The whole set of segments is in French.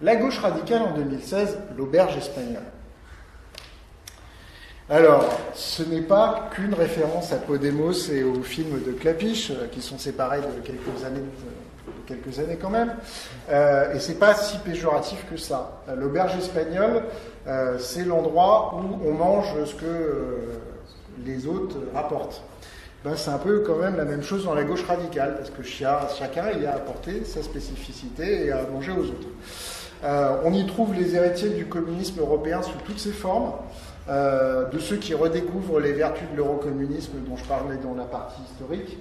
La gauche radicale en 2016, l'auberge espagnole. Alors, ce n'est pas qu'une référence à Podemos et au film de Clapiche, qui sont séparés de quelques années quand même, et c'est pas si péjoratif que ça. L'auberge espagnole, c'est l'endroit où on mange ce que les autres rapportent. Ben, c'est un peu quand même la même chose dans la gauche radicale, parce que chacun y a apporté sa spécificité et a mangé aux autres. On y trouve les héritiers du communisme européen sous toutes ses formes, de ceux qui redécouvrent les vertus de l'eurocommunisme dont je parlais dans la partie historique,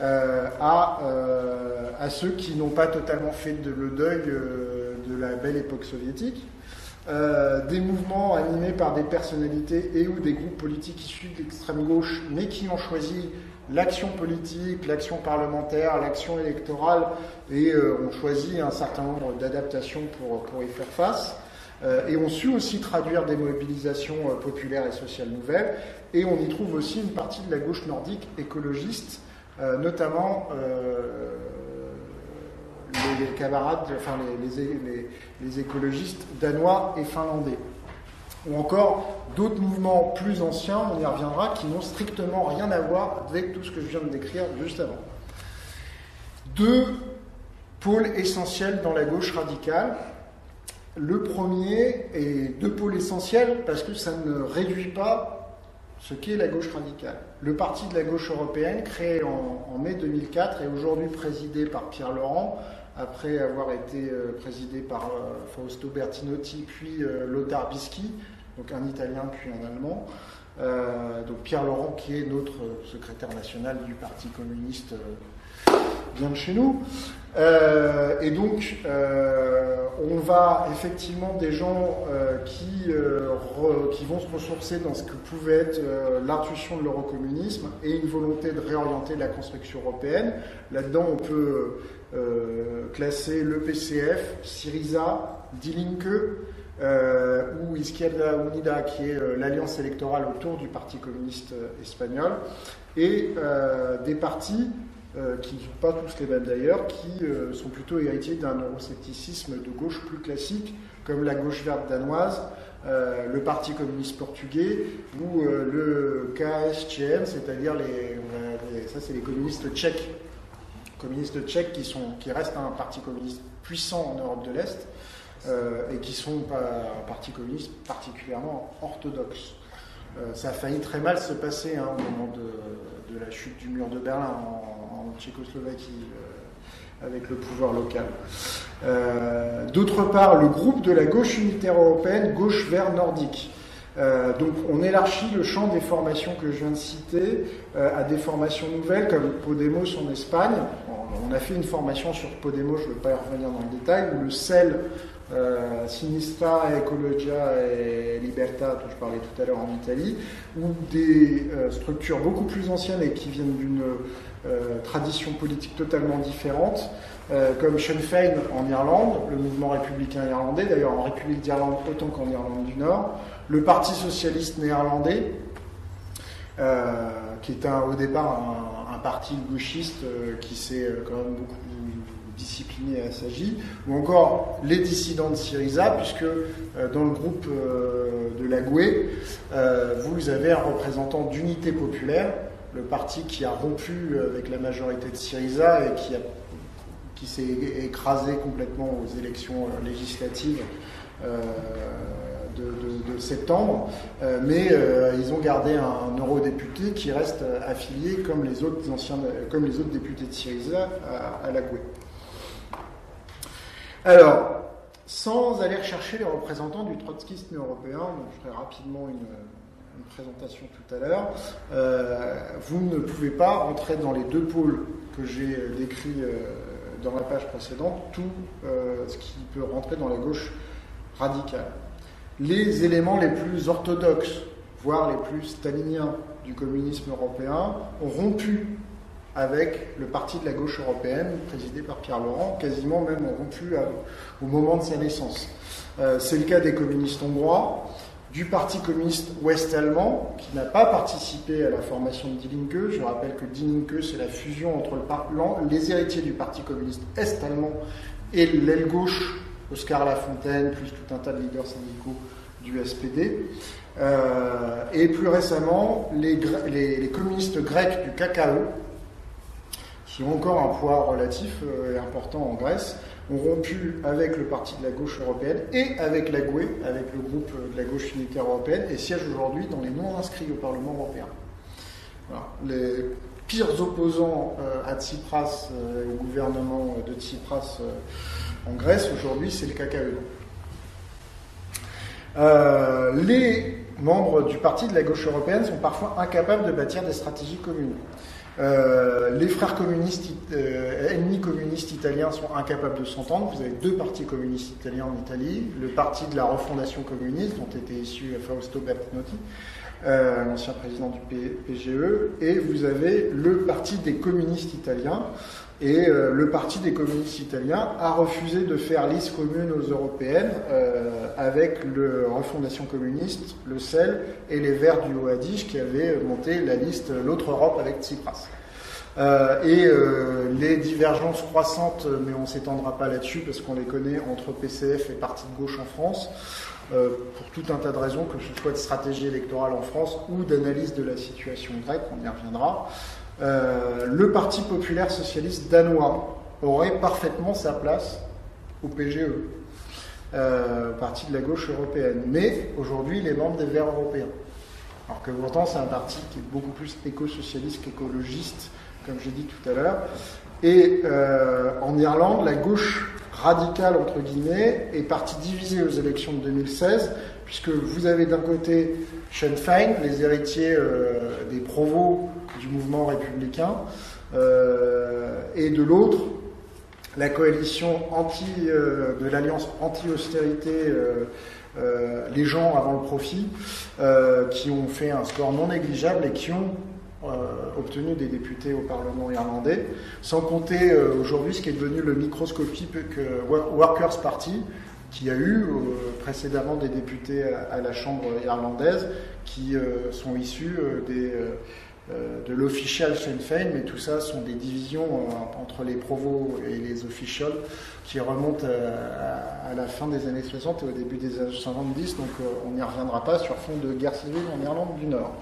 à ceux qui n'ont pas totalement fait le deuil de la belle époque soviétique, des mouvements animés par des personnalités et ou des groupes politiques issus de l'extrême gauche, mais qui ont choisi l'action politique, l'action parlementaire, l'action électorale, et ont choisi un certain nombre d'adaptations pour y faire face, et ont su aussi traduire des mobilisations populaires et sociales nouvelles, et on y trouve aussi une partie de la gauche nordique écologiste, notamment les camarades, enfin les écologistes danois et finlandais. Ou encore d'autres mouvements plus anciens, on y reviendra, qui n'ont strictement rien à voir avec tout ce que je viens de décrire juste avant. Deux pôles essentiels dans la gauche radicale. Le premier est deux pôles essentiels parce que ça ne réduit pas ce qu'est la gauche radicale. Le Parti de la gauche européenne, créé en mai 2004 et aujourd'hui présidé par Pierre Laurent, après avoir été présidé par Fausto Bertinotti, puis Lothar Bisky, donc un Italien puis un Allemand. Donc Pierre Laurent, qui est notre secrétaire national du Parti communiste, vient de chez nous. Et donc, on va effectivement des gens qui vont se ressourcer dans ce que pouvait être l'intuition de l'eurocommunisme et une volonté de réorienter la construction européenne. Là-dedans, on peut classer le PCF, Syriza, Die Linke, ou Izquierda Unida, qui est l'alliance électorale autour du Parti communiste espagnol, et des partis qui ne sont pas tous les mêmes d'ailleurs, qui sont plutôt héritiers d'un euroscepticisme de gauche plus classique, comme la gauche verte danoise, le Parti communiste portugais, ou le KSČM, c'est-à-dire ça c'est les communistes tchèques. Communistes tchèques qui restent un parti communiste puissant en Europe de l'Est, et qui sont un parti communiste particulièrement orthodoxe. Ça a failli très mal se passer au moment de la chute du mur de Berlin en Tchécoslovaquie, avec le pouvoir local. D'autre part, le groupe de la gauche unitaire européenne, gauche vert nordique. Donc on élargit le champ des formations que je viens de citer à des formations nouvelles comme Podemos en Espagne. On a fait une formation sur Podemos, je ne vais pas y revenir dans le détail, ou le CEL, Sinistra, Ecologia et Libertà, dont je parlais tout à l'heure en Italie, ou des structures beaucoup plus anciennes et qui viennent d'une tradition politique totalement différente, comme Sinn Féin en Irlande, le mouvement républicain irlandais, d'ailleurs en République d'Irlande autant qu'en Irlande du Nord, le Parti socialiste néerlandais, qui est au départ un parti gauchiste qui s'est quand même beaucoup discipliné et assagi, ou encore les dissidents de Syriza, puisque dans le groupe de la GUE, vous avez un représentant d'Unité populaire, le parti qui a rompu avec la majorité de Syriza et qui s'est écrasé complètement aux élections législatives de septembre, mais ils ont gardé un eurodéputé qui reste affilié comme les autres députés de Syriza à la GUE. Alors, sans aller chercher les représentants du trotskisme européen, donc je ferai rapidement une présentation tout à l'heure, vous ne pouvez pas rentrer dans les deux pôles que j'ai décrits dans la page précédente, tout ce qui peut rentrer dans la gauche radicale. Les éléments les plus orthodoxes, voire les plus staliniens du communisme européen, ont rompu avec le parti de la gauche européenne, présidé par Pierre Laurent, quasiment même rompu au moment de sa naissance. C'est le cas des communistes hongrois, du Parti communiste ouest-allemand, qui n'a pas participé à la formation de Die Linke. Je rappelle que Die Linke, c'est la fusion entre les héritiers du Parti communiste est-allemand et l'aile gauche Oscar Lafontaine, plus tout un tas de leaders syndicaux du SPD. Et plus récemment, les communistes grecs du KKE, qui ont encore un poids relatif et important en Grèce, ont rompu avec le parti de la gauche européenne et avec la GUE, avec le groupe de la gauche unitaire européenne, et siègent aujourd'hui dans les non-inscrits au Parlement européen. Voilà. Les pires opposants à Tsipras, au gouvernement de Tsipras en Grèce, aujourd'hui, c'est le KKE. Les membres du parti de la gauche européenne sont parfois incapables de bâtir des stratégies communes. Les frères communistes, ennemis communistes italiens sont incapables de s'entendre. Vous avez deux partis communistes italiens en Italie. Le parti de la refondation communiste, dont était issu Fausto Bertinotti, l'ancien président du PGE, et vous avez le parti des communistes italiens. Et le parti des communistes italiens a refusé de faire liste commune aux européennes avec le Refondation communiste, le CEL et les Verts du Haut-Adige qui avaient monté la liste L'autre Europe avec Tsipras. Les divergences croissantes, mais on ne s'étendra pas là-dessus parce qu'on les connaît entre PCF et parti de gauche en France, pour tout un tas de raisons, que ce soit de stratégie électorale en France ou d'analyse de la situation grecque, on y reviendra. Le Parti populaire socialiste danois aurait parfaitement sa place au PGE, parti de la gauche européenne, mais aujourd'hui il est membre des Verts européens. Alors que pourtant c'est un parti qui est beaucoup plus éco-socialiste qu'écologiste, comme j'ai dit tout à l'heure. Et en Irlande, la gauche radicale, entre guillemets, est partie divisée aux élections de 2016, puisque vous avez d'un côté Sinn Féin, les héritiers des provos du mouvement républicain, et de l'autre, la coalition de l'alliance anti-austérité, les gens avant le profit, qui ont fait un score non négligeable et qui ont obtenu des députés au Parlement irlandais, sans compter aujourd'hui ce qui est devenu le microscopique Workers' Party, qui a eu précédemment des députés à la Chambre irlandaise qui sont issus de l'official Sinn Féin, mais tout ça sont des divisions entre les provos et les officials qui remontent à la fin des années 60 et au début des années 70, donc on n'y reviendra pas, sur fond de guerre civile en Irlande du Nord.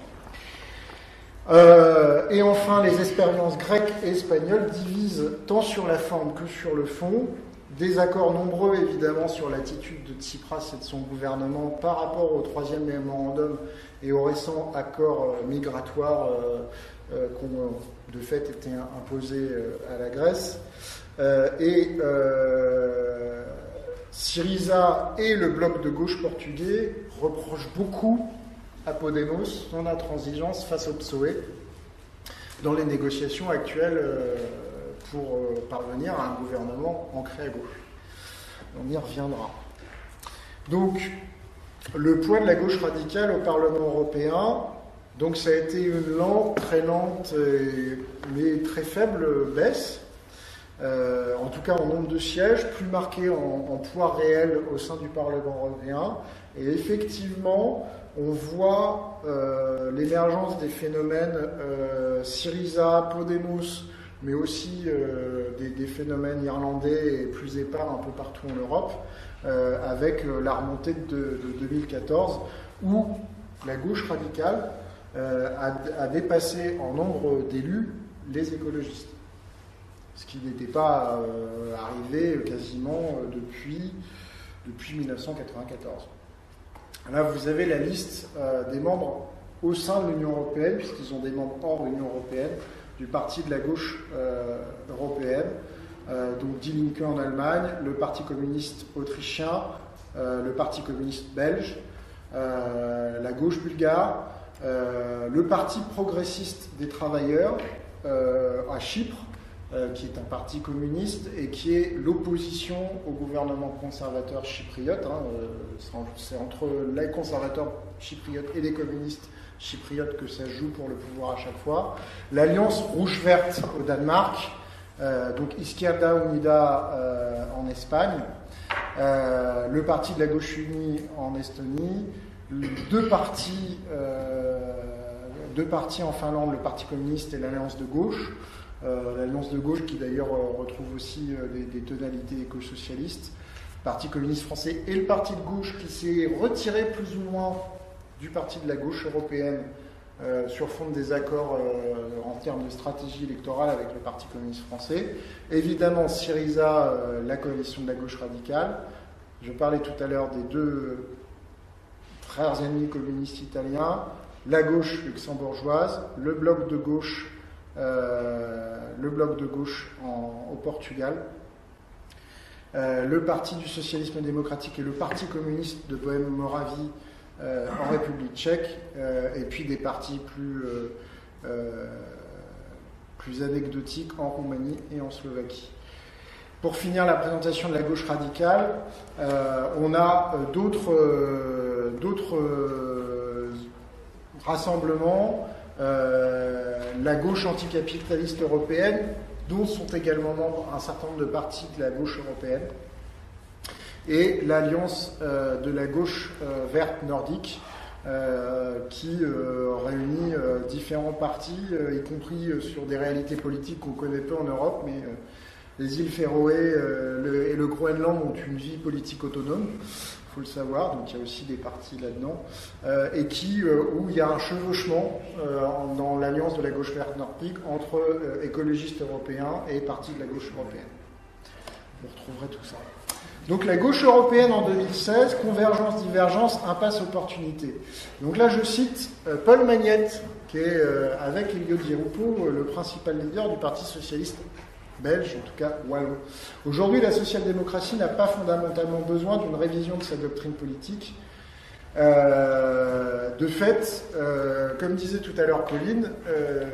Et enfin, les expériences grecques et espagnoles divisent tant sur la forme que sur le fond. Désaccords nombreux, évidemment, sur l'attitude de Tsipras et de son gouvernement par rapport au troisième mémorandum et au récent accord migratoire qui ont de fait été imposés à la Grèce. Syriza et le bloc de gauche portugais reprochent beaucoup à Podemos son intransigeance face au PSOE dans les négociations actuelles pour parvenir à un gouvernement ancré à gauche. On y reviendra. Donc, le poids de la gauche radicale au Parlement européen, donc ça a été une très lente, mais très faible baisse, en tout cas en nombre de sièges, plus marquée en poids réel au sein du Parlement européen. Et effectivement, on voit l'émergence des phénomènes Syriza, Podemos, mais aussi des phénomènes irlandais et plus épars un peu partout en Europe, avec la remontée de 2014, où la gauche radicale a dépassé en nombre d'élus les écologistes, ce qui n'était pas arrivé quasiment depuis 1994. Là, vous avez la liste des membres au sein de l'Union européenne, puisqu'ils ont des membres hors Union européenne, du parti de la gauche européenne, donc Die Linke en Allemagne, le Parti communiste autrichien, le Parti communiste belge, la gauche bulgare, le Parti progressiste des travailleurs à Chypre, qui est un parti communiste et qui est l'opposition au gouvernement conservateur chypriote. C'est entre les conservateurs chypriotes et les communistes chypriotes que ça joue pour le pouvoir à chaque fois. L'Alliance rouge-verte au Danemark, donc Izquierda Unida en Espagne, le Parti de la gauche unie en Estonie, deux partis en Finlande, le Parti communiste et l'Alliance de gauche. L'Alliance de gauche qui d'ailleurs retrouve aussi des tonalités éco-socialistes. Parti communiste français et le parti de gauche qui s'est retiré plus ou moins du parti de la gauche européenne sur fond des accords en termes de stratégie électorale avec le Parti communiste français. Évidemment, Syriza, la coalition de la gauche radicale. Je parlais tout à l'heure des deux frères ennemis communistes italiens, la gauche luxembourgeoise, le bloc de gauche au Portugal, le Parti du socialisme démocratique et le Parti communiste de Bohême-Moravie en République tchèque, et puis des partis plus anecdotiques en Roumanie et en Slovaquie. Pour finir la présentation de la gauche radicale, on a d'autres rassemblements, la gauche anticapitaliste européenne, dont sont également membres un certain nombre de partis de la gauche européenne, et l'alliance de la gauche verte nordique, qui réunit différents partis, y compris sur des réalités politiques qu'on connaît peu en Europe, mais les îles Féroé et le Groenland ont une vie politique autonome, il faut le savoir, donc il y a aussi des partis là-dedans, et où il y a un chevauchement dans l'alliance de la gauche verte nordique entre écologistes européens et partis de la gauche européenne. Vous retrouverez tout ça. Donc la gauche européenne en 2016, convergence, divergence, impasse, opportunité. Donc là je cite Paul Magnette, qui est avec Elio Di Rupo le principal leader du Parti socialiste belge, en tout cas wallon. Aujourd'hui, la social-démocratie n'a pas fondamentalement besoin d'une révision de sa doctrine politique. De fait, comme disait tout à l'heure Pauline,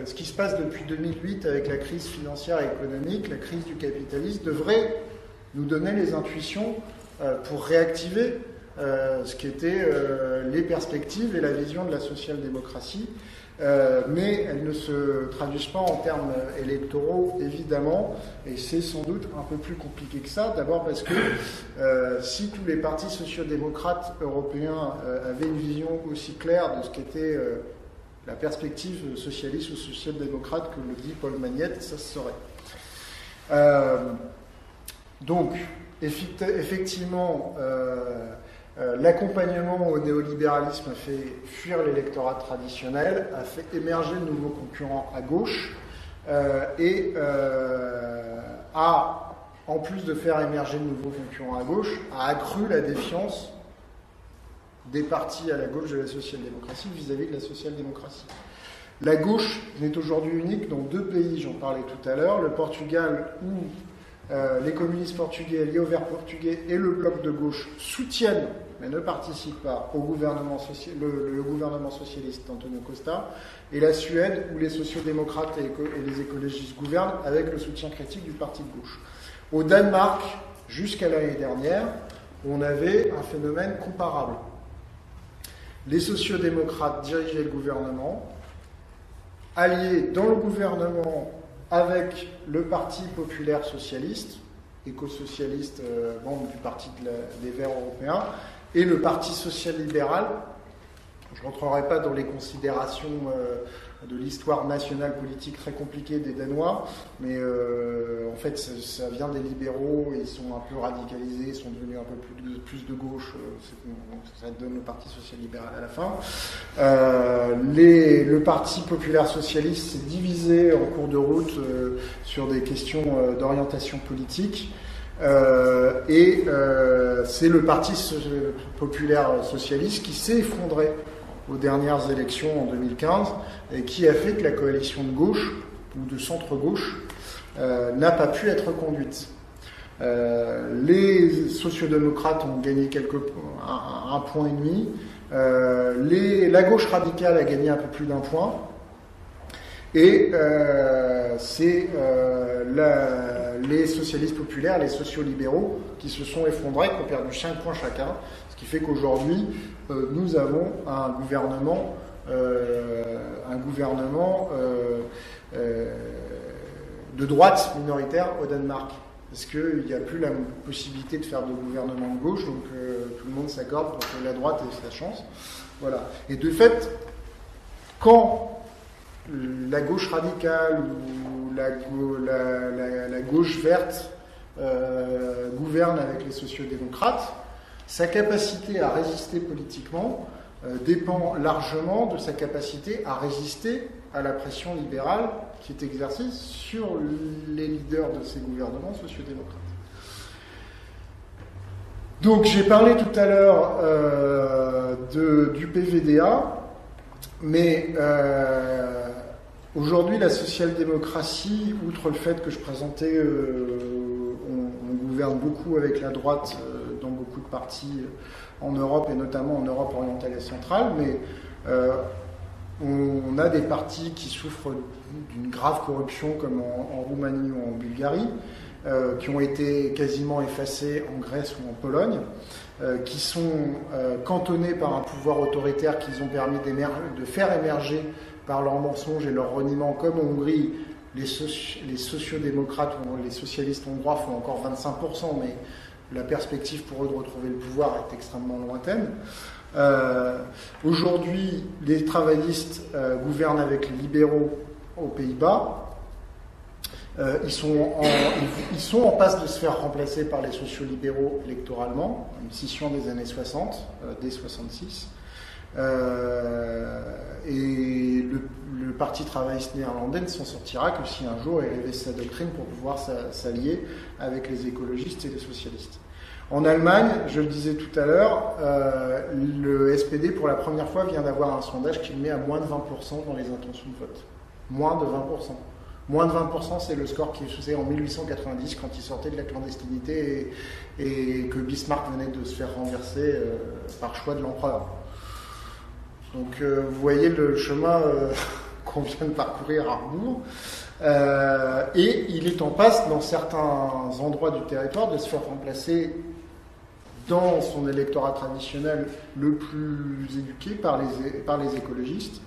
ce qui se passe depuis 2008 avec la crise financière et économique, la crise du capitalisme, devrait nous donner les intuitions pour réactiver ce qui étaient les perspectives et la vision de la social-démocratie. Mais elles ne se traduisent pas en termes électoraux, évidemment, et c'est sans doute un peu plus compliqué que ça. D'abord parce que si tous les partis sociodémocrates européens avaient une vision aussi claire de ce qu'était la perspective socialiste ou social-démocrate que le dit Paul Magnette, ça se saurait. Donc, effectivement, l'accompagnement au néolibéralisme a fait fuir l'électorat traditionnel, a fait émerger de nouveaux concurrents à gauche et a, en plus de faire émerger de nouveaux concurrents à gauche, a accru la défiance des partis à la gauche de la social-démocratie vis-à-vis de la social-démocratie. La gauche n'est aujourd'hui unique dans deux pays, j'en parlais tout à l'heure, le Portugal où les communistes portugais, les verts portugais et le bloc de gauche soutiennent, mais ne participent pas au gouvernement le gouvernement socialiste d'Antonio Costa, et la Suède où les sociodémocrates et les écologistes gouvernent avec le soutien critique du parti de gauche. Au Danemark, jusqu'à l'année dernière, on avait un phénomène comparable. Les sociodémocrates dirigeaient le gouvernement, alliés dans le gouvernement avec le Parti populaire socialiste, éco-socialiste, membre du Parti des Verts européens, et le Parti social-libéral. Je ne rentrerai pas dans les considérations de l'histoire nationale politique très compliquée des Danois, mais en fait ça vient des libéraux, ils sont un peu radicalisés, ils sont devenus un peu plus de gauche, ça donne le Parti social-libéral à la fin. Le Parti populaire socialiste s'est divisé en cours de route sur des questions d'orientation politique. Et c'est le Parti populaire socialiste qui s'est effondré aux dernières élections en 2015 et qui a fait que la coalition de gauche ou de centre-gauche n'a pas pu être conduite. Les sociodémocrates ont gagné un point et demi, la gauche radicale a gagné un peu plus d'un point, et c'est les socialistes populaires, les sociolibéraux qui se sont effondrés, qui ont perdu 5 points chacun, ce qui fait qu'aujourd'hui nous avons un gouvernement de droite minoritaire au Danemark, parce qu'il n'y a plus la possibilité de faire de gouvernement de gauche, donc tout le monde s'accorde pour que la droite ait sa chance. Voilà. Et de fait, quand la gauche radicale ou la gauche verte gouverne avec les sociodémocrates, sa capacité à résister politiquement dépend largement de sa capacité à résister à la pression libérale qui est exercée sur les leaders de ces gouvernements sociodémocrates. Donc j'ai parlé tout à l'heure du PVDA, mais aujourd'hui la social-démocratie, outre le fait que je présentais, on gouverne beaucoup avec la droite dans beaucoup de partis en Europe, et notamment en Europe orientale et centrale, mais on a des partis qui souffrent d'une grave corruption comme en Roumanie ou en Bulgarie, qui ont été quasiment effacés en Grèce ou en Pologne, qui sont cantonnés par un pouvoir autoritaire qu'ils ont permis de faire émerger par leurs mensonges et leurs reniements, comme en Hongrie. Les sociodémocrates ou les socialistes hongrois font encore 25%, mais la perspective pour eux de retrouver le pouvoir est extrêmement lointaine. Aujourd'hui, les travaillistes gouvernent avec les libéraux aux Pays-Bas. Ils sont en passe de se faire remplacer par les sociolibéraux électoralement, une scission des années 60, dès 66. Et le Parti travailliste néerlandais ne s'en sortira que si un jour il révise sa doctrine pour pouvoir s'allier avec les écologistes et les socialistes. En Allemagne, je le disais tout à l'heure, le SPD pour la première fois vient d'avoir un sondage qui le met à moins de 20% dans les intentions de vote. Moins de 20%. Moins de 20%, c'est le score qui se faisait en 1890 quand il sortait de la clandestinité et que Bismarck venait de se faire renverser par choix de l'empereur. Donc vous voyez le chemin qu'on vient de parcourir à rebours. Et il est en passe, dans certains endroits du territoire, de se faire remplacer dans son électorat traditionnel le plus éduqué par les écologistes.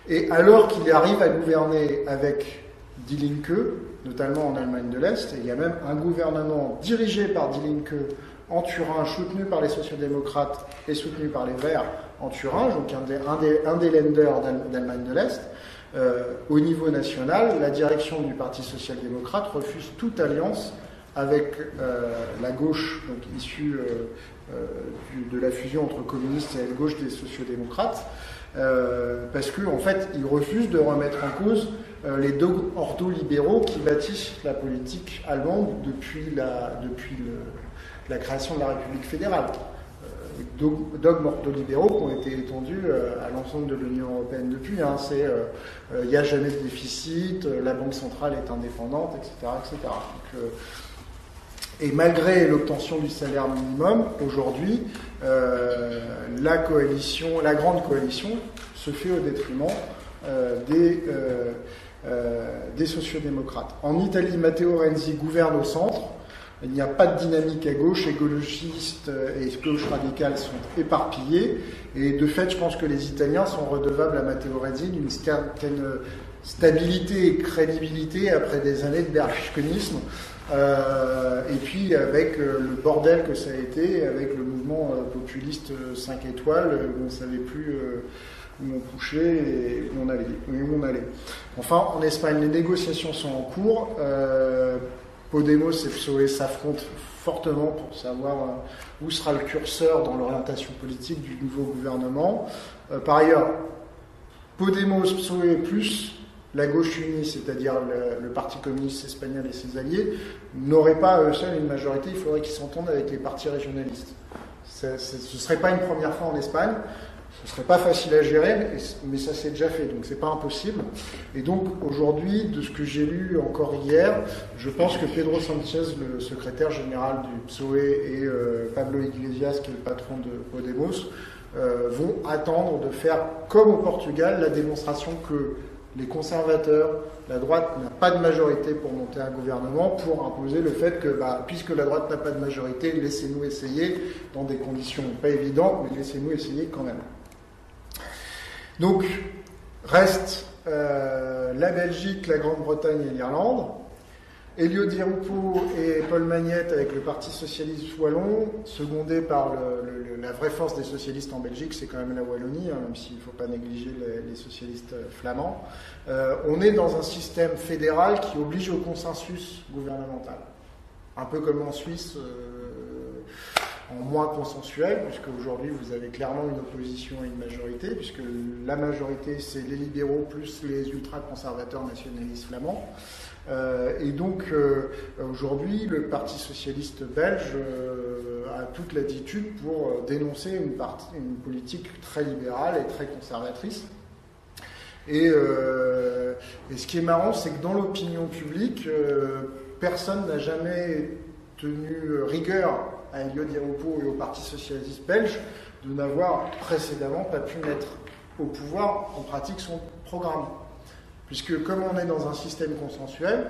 Et alors qu'il arrive à gouverner avec Die Linke, notamment en Allemagne de l'Est, et il y a même un gouvernement dirigé par Die Linke en Thuringe, soutenu par les sociodémocrates et soutenu par les Verts en Thuringe, donc un des Länder d'Allemagne de l'Est. Au niveau national, la direction du Parti social-démocrate refuse toute alliance avec la gauche, donc issue de la fusion entre communistes et la gauche des sociodémocrates, parce qu'en fait, ils refusent de remettre en cause les dogmes ordolibéraux qui bâtissent la politique allemande depuis la création de la République fédérale. Dogmes ordolibéraux qui ont été étendus à l'ensemble de l'Union européenne depuis. C'est il n'y a jamais de déficit, la Banque centrale est indépendante, etc. etc. Donc, et malgré l'obtention du salaire minimum, aujourd'hui, la grande coalition se fait au détriment des sociodémocrates. En Italie, Matteo Renzi gouverne au centre. Il n'y a pas de dynamique à gauche, écologistes et gauche radicale sont éparpillés. Et de fait, je pense que les Italiens sont redevables à Matteo Renzi d'une certaine stabilité et crédibilité après des années de berlusconisme. Et puis avec le bordel que ça a été, avec le mouvement populiste 5 étoiles, où on ne savait plus où on couchait et où on allait. Enfin, en Espagne, les négociations sont en cours. Podemos et PSOE s'affrontent fortement pour savoir où sera le curseur dans l'orientation politique du nouveau gouvernement. Par ailleurs, Podemos, PSOE plus la gauche unie, c'est-à-dire le Parti communiste espagnol et ses alliés, n'auraient pas à eux seuls une majorité, il faudrait qu'ils s'entendent avec les partis régionalistes. Ce ne serait pas une première fois en Espagne, ce ne serait pas facile à gérer, mais ça s'est déjà fait, donc c'est pas impossible. Et donc aujourd'hui, de ce que j'ai lu encore hier, je pense que Pedro Sanchez, le secrétaire général du PSOE, et Pablo Iglesias, qui est le patron de Podemos, vont attendre de faire, comme au Portugal, la démonstration que les conservateurs, la droite n'a pas de majorité pour monter un gouvernement, pour imposer le fait que, puisque la droite n'a pas de majorité, laissez-nous essayer, dans des conditions pas évidentes, mais laissez-nous essayer quand même. Donc, reste la Belgique, la Grande-Bretagne et l'Irlande. Elio Di Rupo et Paul Magnette avec le Parti socialiste wallon, secondé par la vraie force des socialistes en Belgique, c'est quand même la Wallonie, même s'il ne faut pas négliger les socialistes flamands. On est dans un système fédéral qui oblige au consensus gouvernemental. un peu comme en Suisse, en moins consensuel, puisque aujourd'hui vous avez clairement une opposition et une majorité, puisque la majorité c'est les libéraux plus les ultra-conservateurs nationalistes flamands. Et donc aujourd'hui le Parti socialiste belge a toute l'attitude pour dénoncer une politique très libérale et très conservatrice. Et ce qui est marrant, c'est que dans l'opinion publique, personne n'a jamais tenu rigueur à Elio Di Rupo et au Parti socialiste belge de n'avoir précédemment pas pu mettre au pouvoir en pratique son programme. Puisque comme on est dans un système consensuel,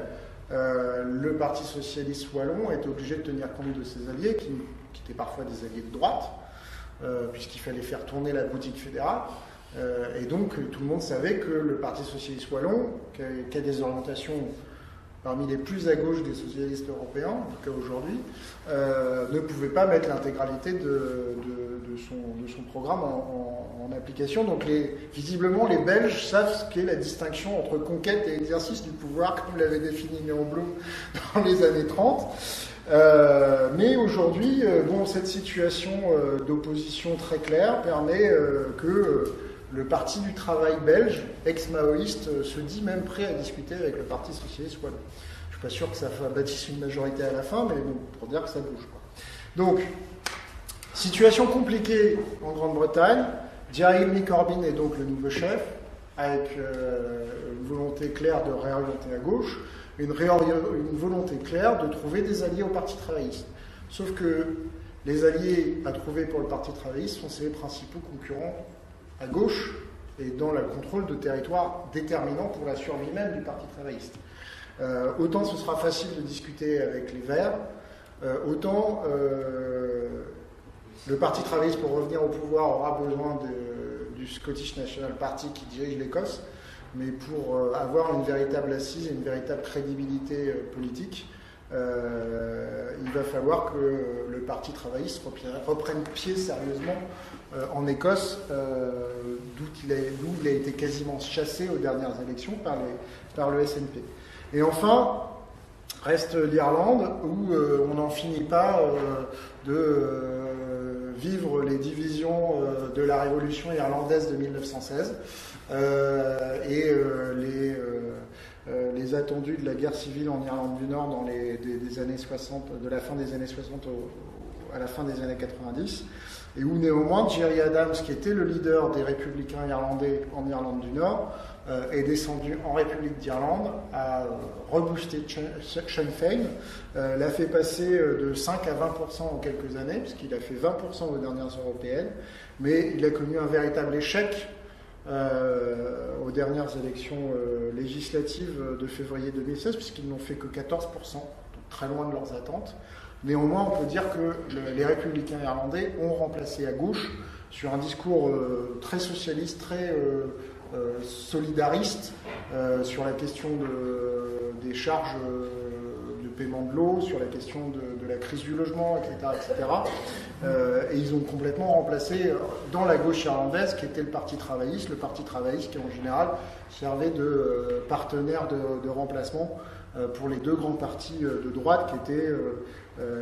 le Parti socialiste wallon est obligé de tenir compte de ses alliés, qui étaient parfois des alliés de droite, puisqu'il fallait faire tourner la boutique fédérale. Et donc tout le monde savait que le Parti socialiste wallon, qui a des orientations parmi les plus à gauche des socialistes européens, en tout cas aujourd'hui, ne pouvait pas mettre l'intégralité de son programme en application. Donc visiblement, les Belges savent ce qu'est la distinction entre conquête et exercice du pouvoir, comme l'avait défini Léon Blum dans les années 30. Mais aujourd'hui, cette situation d'opposition très claire permet que le Parti du travail belge, ex-maoïste, se dit même prêt à discuter avec le Parti socialiste wallon. Je ne suis pas sûr que ça bâtisse une majorité à la fin, mais bon, pour dire que ça bouge, quoi. Donc, situation compliquée en Grande-Bretagne. Jeremy Corbyn est donc le nouveau chef, avec une volonté claire de réorienter à gauche, une volonté claire de trouver des alliés au Parti travailliste. Sauf que les alliés à trouver pour le Parti travailliste sont ses principaux concurrents à gauche et dans le contrôle de territoires déterminants pour la survie même du Parti travailliste. Autant ce sera facile de discuter avec les Verts, autant le Parti travailliste, pour revenir au pouvoir, aura besoin du Scottish National Party qui dirige l'Écosse, mais pour avoir une véritable assise et une véritable crédibilité politique, il va falloir que le Parti travailliste reprenne pied sérieusement en Écosse, d'où il a été quasiment chassé aux dernières élections par le SNP. Et enfin, reste l'Irlande, où on n'en finit pas de vivre les divisions de la révolution irlandaise de 1916 et les attendus de la guerre civile en Irlande du Nord dans des années 60, de la fin des années 60 à la fin des années 90, et où néanmoins Gerry Adams, qui était le leader des républicains irlandais en Irlande du Nord, est descendu en République d'Irlande, a reboosté Sinn Féin, l'a fait passer de 5 à 20% en quelques années, puisqu'il a fait 20% aux dernières européennes, mais il a connu un véritable échec aux dernières élections législatives de février 2016, puisqu'ils n'ont fait que 14%, donc très loin de leurs attentes. Néanmoins, on peut dire que les républicains irlandais ont remplacé à gauche sur un discours très socialiste, très solidariste, sur la question des charges de paiement de l'eau, sur la question de la crise du logement, etc. Et ils ont complètement remplacé dans la gauche irlandaise, qui était le Parti travailliste qui en général servait de partenaire de remplacement pour les deux grands partis de droite qui étaient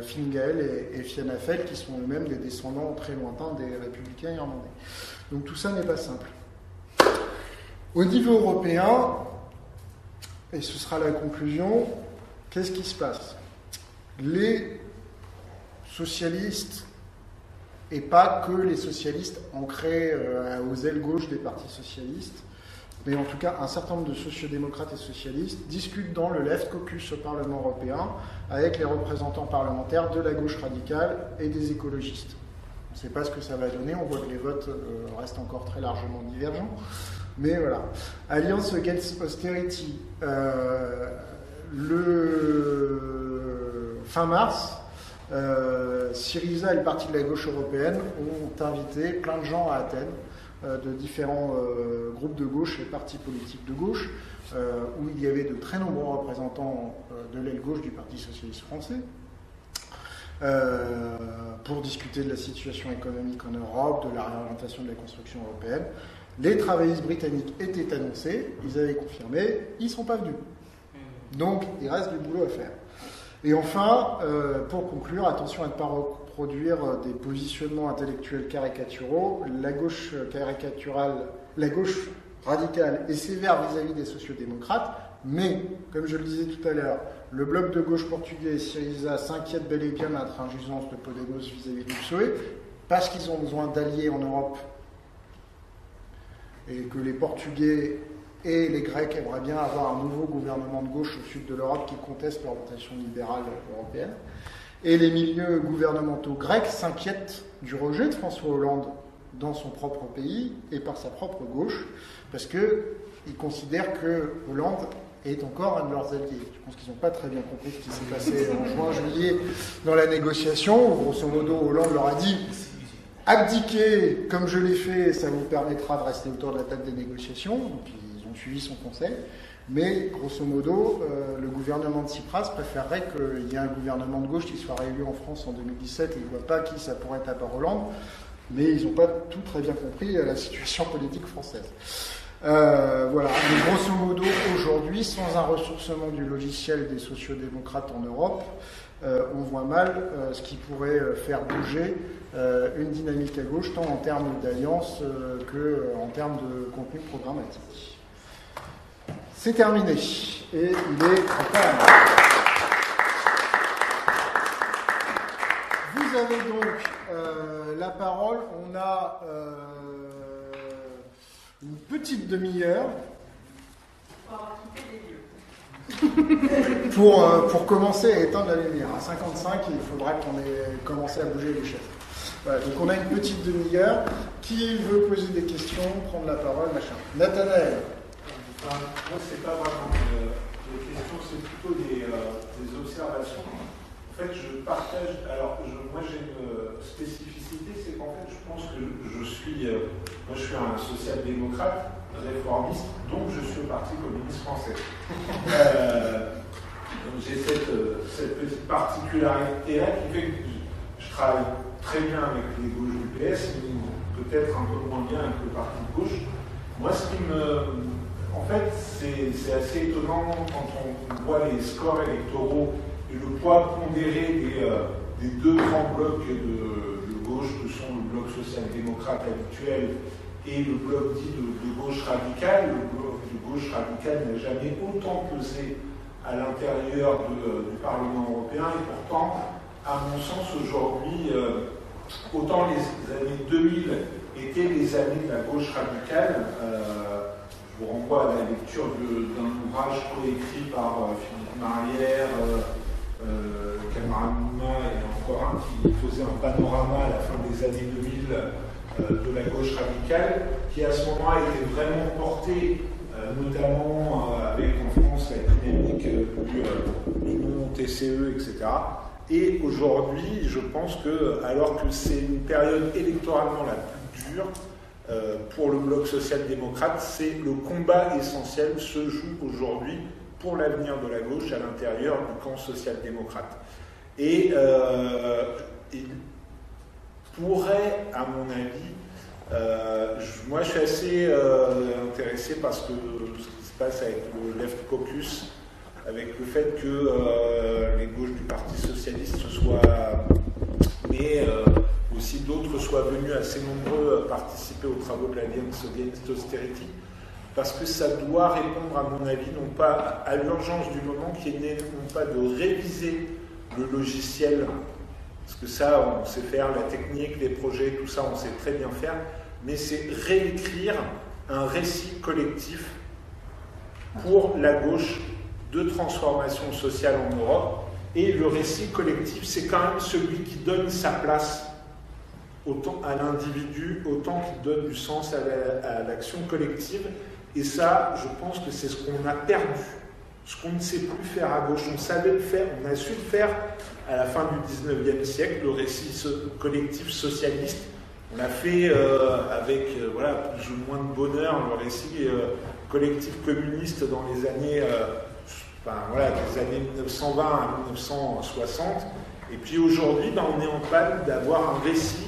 Fine Gael et Fianna Fáil, qui sont eux-mêmes des descendants très lointains des républicains irlandais. Donc tout ça n'est pas simple. Au niveau européen, et ce sera la conclusion, qu'est-ce qui se passe? Les socialistes, et pas que les socialistes ancrés aux ailes gauche des partis socialistes, mais en tout cas un certain nombre de sociodémocrates et socialistes discutent dans le Left Caucus au Parlement européen avec les représentants parlementaires de la gauche radicale et des écologistes. On ne sait pas ce que ça va donner, on voit que les votes restent encore très largement divergents, mais voilà. Alliance Against Austerity, fin mars, Syriza et le Parti de la gauche européenne ont invité plein de gens à Athènes, de différents groupes de gauche et partis politiques de gauche, où il y avait de très nombreux représentants de l'aile gauche du Parti socialiste français, pour discuter de la situation économique en Europe, de la réorientation de la construction européenne. Les travaillistes britanniques étaient annoncés, ils avaient confirmé, ils ne sont pas venus. Donc il reste du boulot à faire. Et enfin, pour conclure, attention à ne pas reproduire des positionnements intellectuels caricaturaux. La gauche radicale est sévère vis-à-vis des sociodémocrates, mais, comme je le disais tout à l'heure, le bloc de gauche portugais et Syriza s'inquiète bel et bien de l'intransigeance de Podemos vis-à-vis du PSOE, parce qu'ils ont besoin d'alliés en Europe, et que les Portugais et les Grecs aimeraient bien avoir un nouveau gouvernement de gauche au sud de l'Europe qui conteste l'orientation libérale européenne. Et les milieux gouvernementaux grecs s'inquiètent du rejet de François Hollande dans son propre pays et par sa propre gauche, parce qu'ils considèrent que Hollande est encore un de leurs alliés. Je pense qu'ils n'ont pas très bien compris ce qui s'est passé en juin-juillet dans la négociation, où grosso modo Hollande leur a dit « Abdiquez comme je l'ai fait, ça vous permettra de rester autour de la table des négociations ». Donc ils ont suivi son conseil. Mais, grosso modo, le gouvernement de Tsipras préférerait qu'il y ait un gouvernement de gauche qui soit réélu en France en 2017 et il ne voit pas qui ça pourrait être à part Hollande. Mais ils n'ont pas tout très bien compris la situation politique française. Voilà. Mais grosso modo, aujourd'hui, sans un ressourcement du logiciel des sociodémocrates en Europe, on voit mal ce qui pourrait faire bouger une dynamique à gauche, tant en termes d'alliance qu'en termes de contenu programmatique. C'est terminé. Et il est trop tard. Vous avez donc la parole. On a une petite demi-heure pour commencer à éteindre la lumière. À 55, il faudra qu'on ait commencé à bouger les chaises. Voilà, donc on a une petite demi-heure. Qui veut poser des questions, prendre la parole, machin. Nathanaël. Moi, c'est pas vraiment des questions, c'est plutôt des observations. En fait, je partage. Alors, moi, j'ai une spécificité, c'est qu'en fait, je pense que je suis un social-démocrate, réformiste, donc je suis au Parti communiste français. Donc, j'ai cette petite particularité-là qui fait que je travaille très bien avec les gauches du PS, mais peut-être un peu moins bien avec le Parti de gauche. Moi, ce qui me... En fait, c'est assez étonnant quand on voit les scores électoraux et le poids pondéré des deux grands blocs de gauche que sont le bloc social-démocrate habituel et le bloc dit de gauche radicale. Le bloc de gauche radicale n'a jamais autant pesé à l'intérieur du Parlement européen et pourtant, à mon sens, aujourd'hui, autant les années 2000 étaient les années de la gauche radicale. Je vous renvoie à la lecture d'un ouvrage coécrit par Philippe Marlière, Cameron Mouma et encore un qui faisait un panorama à la fin des années 2000 de la gauche radicale, qui à ce moment-là était vraiment porté, notamment avec en France la dynamique du non-TCE, etc. Et aujourd'hui, je pense que, alors que c'est une période électoralement la plus dure, pour le bloc social-démocrate, c'est le combat essentiel se joue aujourd'hui pour l'avenir de la gauche à l'intérieur du camp social-démocrate. Et il pourrait, à mon avis, moi je suis assez intéressé par ce qui se passe avec le Left Caucus, avec le fait que les gauches du Parti socialiste soient... mais aussi d'autres soient venus assez nombreux participer aux travaux de l'Alliance Against Austerity, parce que ça doit répondre, à mon avis, non pas à l'urgence du moment, qui est non pas de réviser le logiciel, parce que ça, on sait faire, la technique, les projets, tout ça, on sait très bien faire, mais c'est réécrire un récit collectif pour la gauche de transformation sociale en Europe. Et le récit collectif, c'est quand même celui qui donne sa place autant à l'individu, autant qu'il donne du sens à l'action collective. Et ça, je pense que c'est ce qu'on a perdu, ce qu'on ne sait plus faire à gauche. On savait le faire, on a su le faire à la fin du 19e siècle, le récit collectif socialiste. On l'a fait avec voilà, plus ou moins de bonheur, le récit collectif communiste dans les années, des années 1920 à 1960. Et puis aujourd'hui, on est en panne d'avoir un récit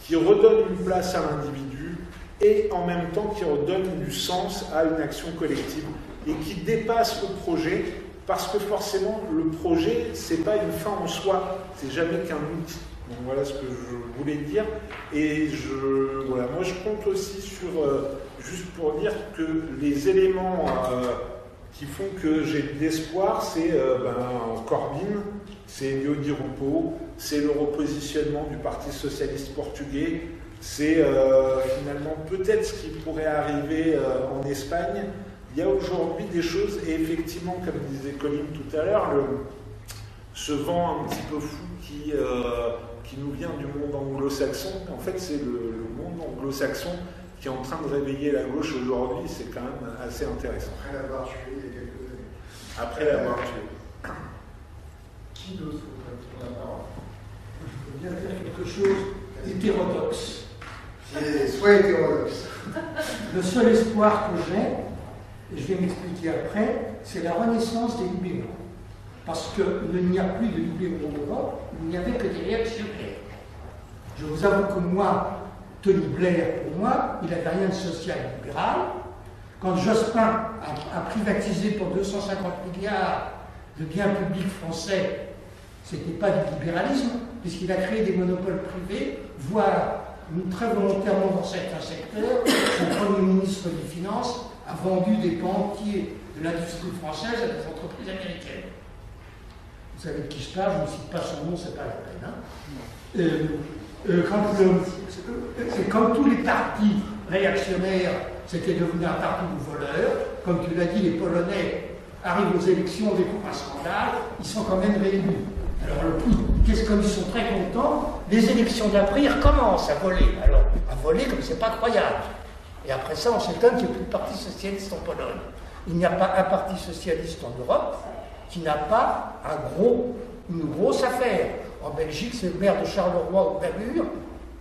qui redonne une place à l'individu et en même temps qui redonne du sens à une action collective et qui dépasse le projet, parce que forcément, le projet, c'est pas une fin en soi, c'est jamais qu'un outil. Donc voilà ce que je voulais dire. Et voilà, moi je compte aussi sur, juste pour dire que les éléments qui font que j'ai de l'espoir, c'est Corbyn, c'est Elio Di Rupo, c'est le repositionnement du Parti socialiste portugais, c'est finalement peut-être ce qui pourrait arriver en Espagne. Il y a aujourd'hui des choses, et effectivement, comme disait Colin tout à l'heure, ce vent un petit peu fou qui nous vient du monde anglo-saxon, en fait c'est le monde anglo-saxon qui est en train de réveiller la gauche aujourd'hui, c'est quand même assez intéressant. Après l'avoir tué il y a quelques années. Après l'avoir tué. Qui d'autre voudrait prendre la parole? Je veux bien faire quelque chose d'hétérodoxe. Soit hétérodoxe. Le seul espoir que j'ai, et je vais m'expliquer après, c'est la renaissance des libéraux. Parce qu'il n'y a plus de libéraux en Europe, il n'y avait que des réactionnaires. Je vous avoue que moi, Tony Blair, pour moi, il n'avait rien de social-libéral. Quand Jospin a privatisé pour 250 milliards de biens publics français, ce n'était pas du libéralisme, puisqu'il a créé des monopoles privés, voire très volontairement dans certains secteurs, son Premier ministre des Finances a vendu des pans entiers de l'industrie française à des entreprises américaines. Vous savez de qui je parle, je ne cite pas son nom, c'est pas la peine. C'est comme tous les partis réactionnaires, c'était devenu un parti de voleurs. Comme tu l'as dit, les Polonais arrivent aux élections, découvrent un scandale, ils sont quand même réélus. Alors le coup, qu'est-ce comme ils sont très contents, les élections d'après, ils recommencent à voler. Alors, à voler comme c'est pas croyable. Et après ça, on s'étonne qu'il n'y ait plus de parti socialiste en Pologne. Il n'y a pas un parti socialiste en Europe qui n'a pas une grosse affaire. En Belgique, c'est le maire de Charleroi ou Namur,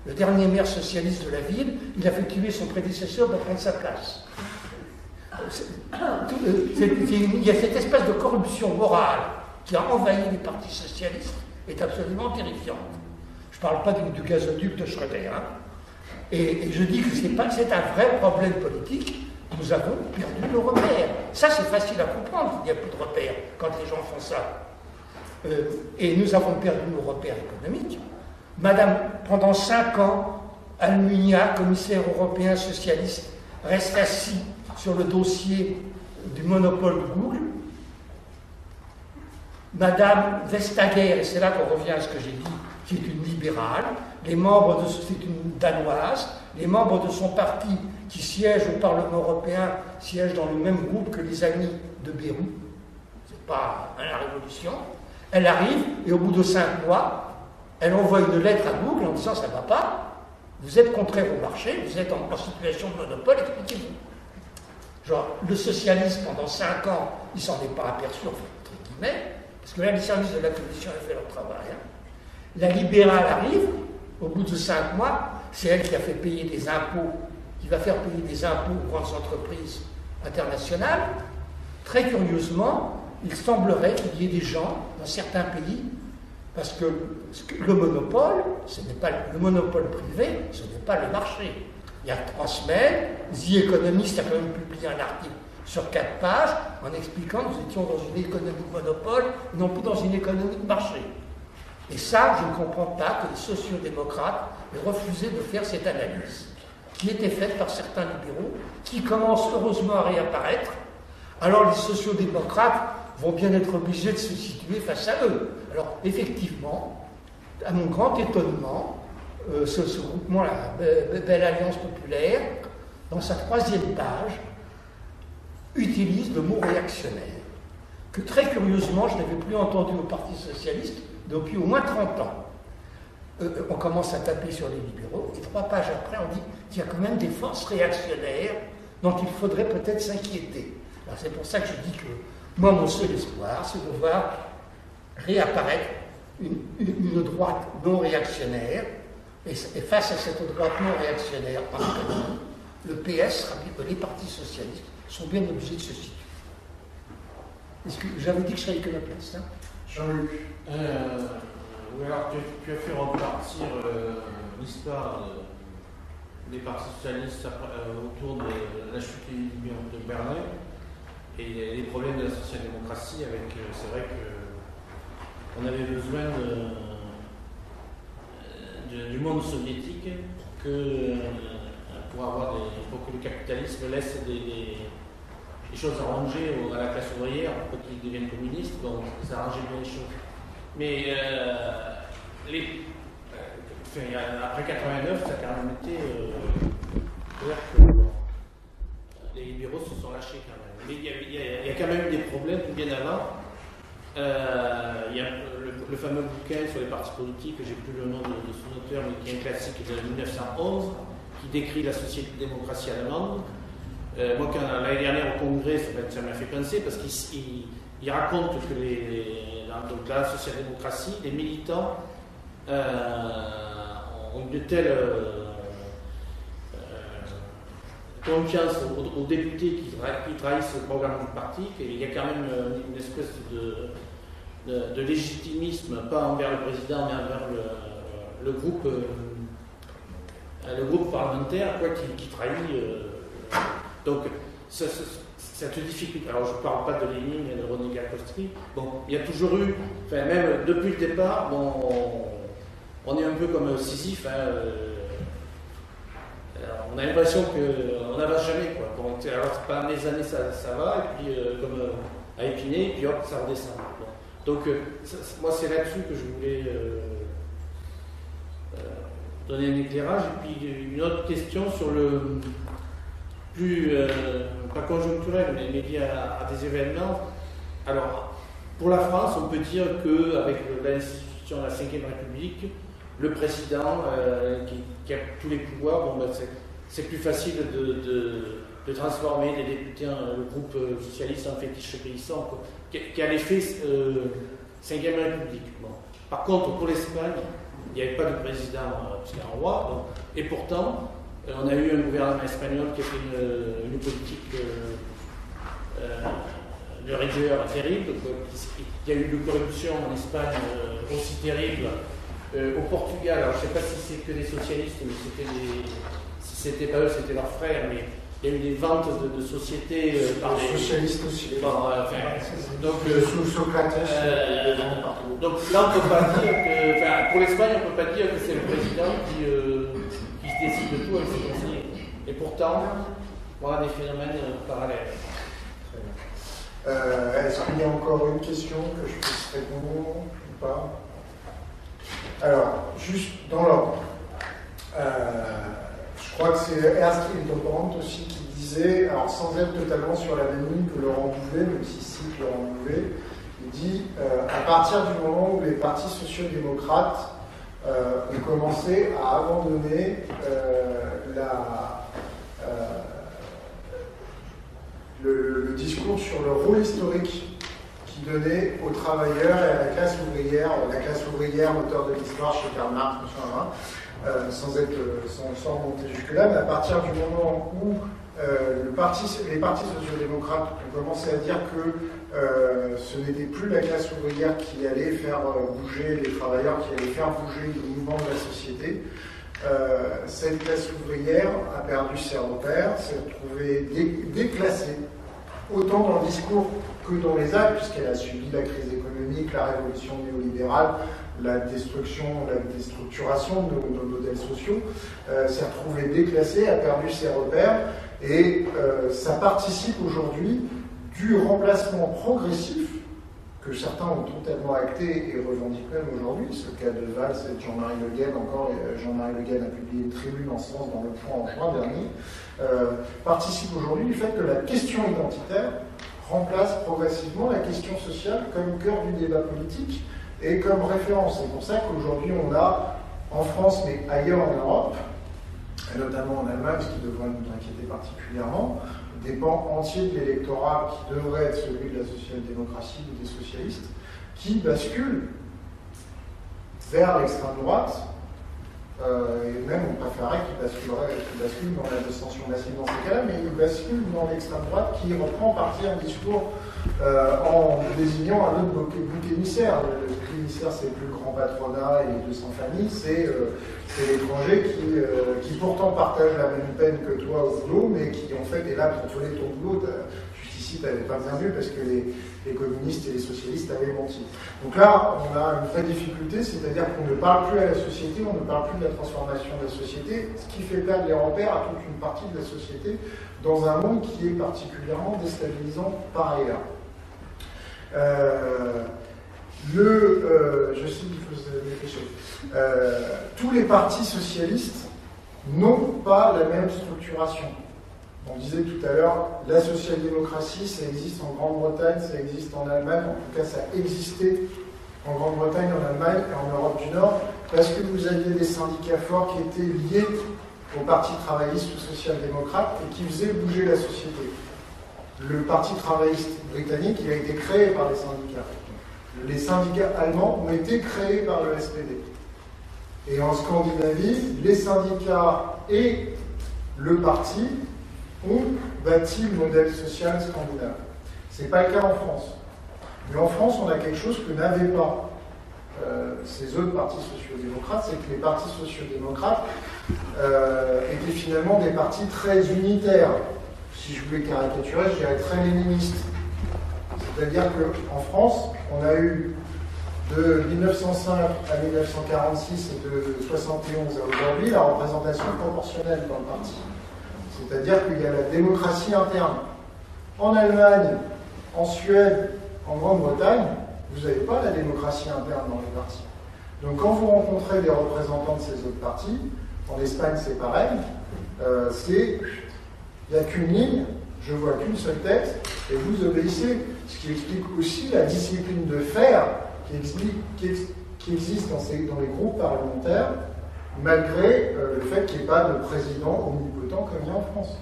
le dernier maire socialiste de la ville, il a fait tuer son prédécesseur pour prendre sa place. Il y a cette espèce de corruption morale qui a envahi les partis socialistes, est absolument terrifiante. Je ne parle pas du gazoduc de Schröder. Hein. Et je dis que c'est un vrai problème politique. Nous avons perdu nos repères. Ça, c'est facile à comprendre qu'il n'y a plus de repères quand les gens font ça. Et nous avons perdu nos repères économiques. Madame, pendant 5 ans, Almunia, commissaire européen socialiste, reste assis sur le dossier du monopole de Google. Madame Vestager, et c'est là qu'on revient à ce que j'ai dit, qui est une libérale, c'est une danoise, les membres de son parti qui siègent au Parlement européen siègent dans le même groupe que les amis de Beyrouth. C'est pas la révolution. Elle arrive et au bout de 5 mois, elle envoie une lettre à Google en disant ça ne va pas, vous êtes contraire au marché, vous êtes en situation de monopole, expliquez-vous. Genre, le socialiste pendant 5 ans, il s'en est pas aperçu, entre guillemets, parce que là, les services de la Commission ont fait leur travail. Hein. La libérale arrive, au bout de 5 mois, c'est elle qui a fait payer des impôts, qui va faire payer des impôts aux grandes entreprises internationales. Très curieusement, il semblerait qu'il y ait des gens dans certains pays, parce que le monopole, ce n'est pas le monopole privé, ce n'est pas le marché. Il y a 3 semaines, The Economist a quand même publié un article sur 4 pages en expliquant que nous étions dans une économie de monopole, non plus dans une économie de marché. Et ça, je ne comprends pas que les sociodémocrates aient refusé de faire cette analyse, qui était faite par certains libéraux, qui commencent heureusement à réapparaître. Alors les sociodémocrates vont bien être obligés de se situer face à eux. Alors effectivement, à mon grand étonnement, ce groupement, la Belle Alliance Populaire, dans sa 3e page, utilise le mot réactionnaire, que très curieusement, je n'avais plus entendu au Parti Socialiste depuis au moins 30 ans. On commence à taper sur les libéraux, et 3 pages après, on dit qu'il y a quand même des forces réactionnaires dont il faudrait peut-être s'inquiéter. Alors c'est pour ça que je dis que moi, mon seul espoir, c'est de voir réapparaître une droite non réactionnaire, et face à cette droite non réactionnaire en économie, le PS, les partis socialistes, sont bien obligés de se situer. Est-ce que j'avais dit que je serais iconoclaste, hein? Jean-Luc. Oui, alors tu as fait repartir l'histoire des partis socialistes autour de la chute de Berlin. et les problèmes de la social-démocratie. C'est vrai qu'on avait besoin du monde soviétique pour que le capitalisme laisse des choses arrangées à la classe ouvrière pour qu'ils deviennent communistes. Donc ça arrangeait bien les choses. Mais après 89, ça a quand même été clair que les libéraux se sont lâchés quand même. Mais il y a quand même eu des problèmes bien avant. Il y a le fameux bouquin sur les partis politiques, j'ai plus le nom de son auteur, mais qui est un classique de 1911, qui décrit la société-démocratie allemande. Moi, l'année dernière au Congrès, ça m'a fait penser parce qu'il raconte que dans la social-démocratie, les militants ont une telle confiance aux députés qui trahissent le programme du parti qu'il y a quand même une espèce de légitimisme, pas envers le président, mais envers le groupe parlementaire qui trahit. Donc, cette difficulté. Alors, je ne parle pas de Lénine et de René Gakowski. Bon, il y a toujours eu, même depuis le départ, on est un peu comme Sisyphe. On a l'impression qu'on n'avance jamais, quoi. Bon, alors, pendant des années, ça va, et puis, comme à Épinay, et puis hop, ça redescend. Bon. Donc, moi, c'est là-dessus que je voulais donner un éclairage. Et puis, une autre question sur le plus, pas conjoncturel, mais lié à des événements. Alors, pour la France, on peut dire qu'avec l'institution de la Ve République, le président qui a tous les pouvoirs, c'est plus facile de transformer les députés, le groupe socialiste en fétiche paysan, qui a l'effet Ve République. Bon. Par contre, pour l'Espagne, il n'y avait pas de président, c'était un roi, donc, et pourtant, on a eu un gouvernement espagnol qui a fait une politique de rigueur terrible. Il y a eu une corruption en Espagne aussi terrible. Au Portugal, alors je ne sais pas si c'est que des socialistes, mais c'était pas eux, c'était leurs frères, mais il y a eu des ventes de sociétés par les socialistes aussi. Donc, sous Socrates, donc là, on ne peut pas dire que, pour l'Espagne, on ne peut pas dire que c'est le président qui décide de tout avec ses conseillers. Et pourtant, on a des phénomènes parallèles. Est-ce qu'il y a encore une question que je puisse répondre ou pas? Alors, juste dans l'ordre. Je crois que c'est Ernst Hildebrandt aussi qui disait, alors sans être totalement sur la même ligne que Laurent Bouvet, même si cite Laurent Bouvet, il dit à partir du moment où les partis sociaux-démocrates ont commencé à abandonner le discours sur le rôle historique qui donnait aux travailleurs et à la classe ouvrière, moteur de l'histoire chez Karl Marx, sans remonter jusque-là, mais à partir du moment où les partis sociaux-démocrates ont commencé à dire que ce n'était plus la classe ouvrière qui allait faire bouger les travailleurs, qui allait faire bouger le mouvement de la société, cette classe ouvrière a perdu ses repères, s'est retrouvée déclassée, autant dans le discours que dans les actes, puisqu'elle a subi la crise économique, la révolution néolibérale, la déstructuration de nos modèles sociaux, s'est retrouvée déclassée, a perdu ses repères, et ça participe aujourd'hui du remplacement progressif que certains ont totalement acté et revendiquent même aujourd'hui. C'est le cas de Valls et de Jean-Marie Le Guen. Encore, Jean-Marie Le Guen a publié une tribune en ce sens dans Le Point en juin dernier. Participe aujourd'hui du fait que la question identitaire remplace progressivement la question sociale comme cœur du débat politique et comme référence. C'est pour ça qu'aujourd'hui on a, en France mais ailleurs en Europe, et notamment en Allemagne, ce qui devrait nous inquiéter particulièrement, des pans entiers de l'électorat qui devrait être celui de la social-démocratie ou des socialistes, qui basculent vers l'extrême droite, et même on préférerait qu'ils basculent dans la dissension massive dans ces cas-là, mais ils basculent dans l'extrême droite qui reprend partie un discours en désignant un autre bouc émissaire. Le bouc émissaire, c'est plus le grand patronat et les 200 familles, c'est l'étranger qui pourtant partage la même peine que toi au boulot, mais qui en fait est là pour voler ton boulot. plébiscite n'avait pas bien vu parce que les communistes et les socialistes avaient menti. Donc là, on a une vraie difficulté, c'est-à-dire qu'on ne parle plus à la société, on ne parle plus de la transformation de la société, ce qui fait perdre les repères à toute une partie de la société dans un monde qui est particulièrement déstabilisant par ailleurs. Je sais qu'il faut se dépêcher. Tous les partis socialistes n'ont pas la même structuration. On disait tout à l'heure, la social-démocratie, ça existe en Grande-Bretagne, ça existe en Allemagne, en tout cas ça existait en Grande-Bretagne, en Allemagne et en Europe du Nord, parce que vous aviez des syndicats forts qui étaient liés au Parti travailliste ou social-démocrate et qui faisaient bouger la société. Le Parti travailliste britannique, il a été créé par les syndicats. Les syndicats allemands ont été créés par le SPD. Et en Scandinavie, les syndicats et le parti ont bâti le modèle social scandinave. Ce n'est pas le cas en France. Mais en France, on a quelque chose que n'avaient pas ces autres partis sociaux-démocrates, c'est que les partis sociaux-démocrates étaient finalement des partis très unitaires. Si je voulais caricaturer, je dirais très léninistes. C'est-à-dire qu'en France, on a eu de 1905 à 1946 et de 1971 à aujourd'hui la représentation proportionnelle dans le parti. C'est-à-dire qu'il y a la démocratie interne. En Allemagne, en Suède, en Grande-Bretagne, vous n'avez pas la démocratie interne dans les partis. Donc quand vous rencontrez des représentants de ces autres partis, en Espagne c'est pareil, il n'y a qu'une ligne, je vois qu'une seule tête, et vous obéissez. Ce qui explique aussi la discipline de fer qui existe dans les groupes parlementaires, malgré le fait qu'il n'y ait pas de président omnipotent comme il y a en France.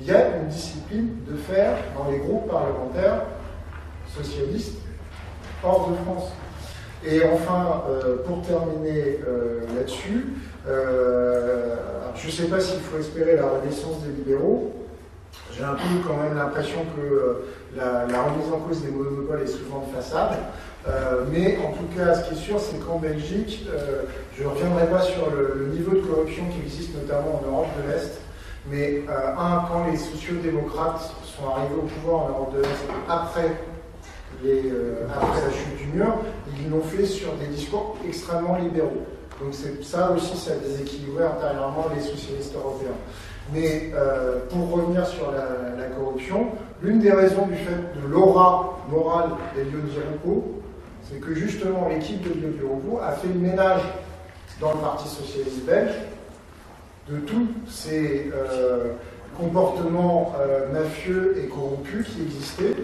Il y a une discipline de fer dans les groupes parlementaires socialistes hors de France. Et enfin, pour terminer là-dessus, je ne sais pas s'il faut espérer la renaissance des libéraux. J'ai un peu quand même l'impression que la remise en cause des monopoles est souvent de façade. Mais en tout cas, ce qui est sûr, c'est qu'en Belgique, je ne reviendrai pas sur le niveau de corruption qui existe notamment en Europe de l'Est, mais quand les sociaux-démocrates sont arrivés au pouvoir en Europe de l'Est après la chute du mur, ils l'ont fait sur des discours extrêmement libéraux. Donc ça aussi, ça a déséquilibré intérieurement les socialistes européens. Mais pour revenir sur la corruption, l'une des raisons du fait de l'aura morale d'Elio Di Rupo, c'est que justement l'équipe d'Elio Di Rupo a fait le ménage dans le Parti socialiste belge de tous ces comportements mafieux et corrompus qui existaient,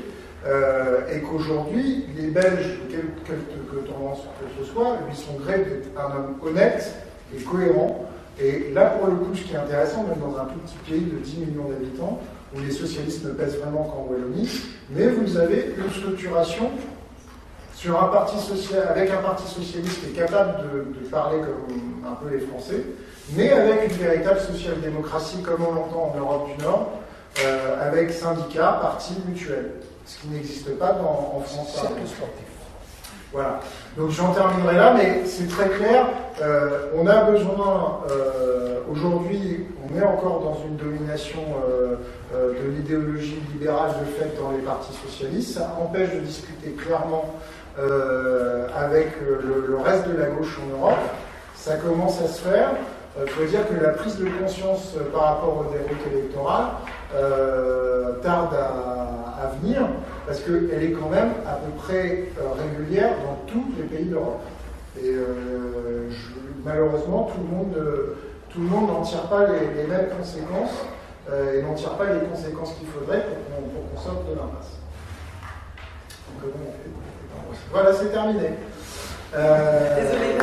et qu'aujourd'hui, les Belges, quelque tendance que ce soit, lui sont gré d'être un homme honnête et cohérent. Et là, pour le coup, ce qui est intéressant, même dans un tout petit pays de 10 millions d'habitants, où les socialistes ne pèsent vraiment qu'en Wallonie, mais vous avez une structuration sur un parti social, avec un parti socialiste qui est capable de parler comme un peu les Français, mais avec une véritable social-démocratie comme on l'entend en Europe du Nord, avec syndicats, partis, mutuels, ce qui n'existe pas en France. Cercle sportif. Voilà. Donc j'en terminerai là, mais c'est très clair. On a besoin, aujourd'hui, on est encore dans une domination de l'idéologie libérale de fait dans les partis socialistes. Ça empêche de discuter clairement avec le reste de la gauche en Europe. Ça commence à se faire. Il faut dire que la prise de conscience par rapport aux déroutes électorales tarde à venir, parce qu'elle est quand même à peu près régulière dans tous les pays d'Europe. Et malheureusement, tout le monde n'en tire pas les mêmes conséquences, et n'en tire pas les conséquences qu'il faudrait pour qu'on sorte de l'impasse. Voilà, c'est terminé. Désolé.